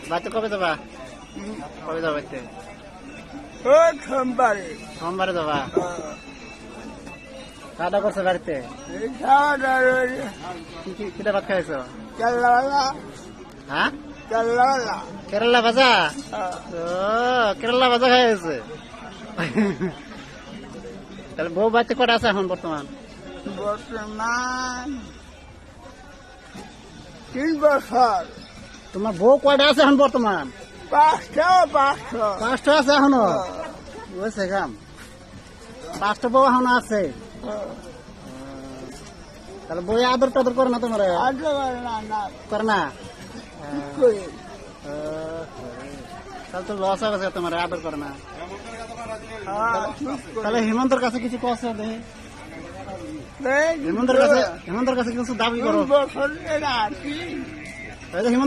বাড়িতে কবে যাবা? কবে যাবা বাড়িতে? সোমবারে। সোমবারে যাবা। খাওয়া দাওয়া করছো বাড়িতে? কিটা ভাত খাইছো? হ্যাঁ, কেরালা ভাজা। ও, কেরালা ভাজা খাইছে। তাহলে বউ বাড়িতে কটা আছে এখন বর্তমান? বর্তমান 3 বছর। তোমার বউ কয়টা আছে এখন বর্তমান? 5টা আছে এখনো? বুঝছে কাম, 5টা বউ এখনো আছে। তাহলে বই আদর টাদর করে না তোমার? করে না। তাহলে তো লস হয়ে গেছে, তোমার আদর করে না। তাহলে হেমন্তর কাছে কিছু কষ্ট দেখি, হেমন্তর কাছে কিছু দাবি করো। হেমন্ত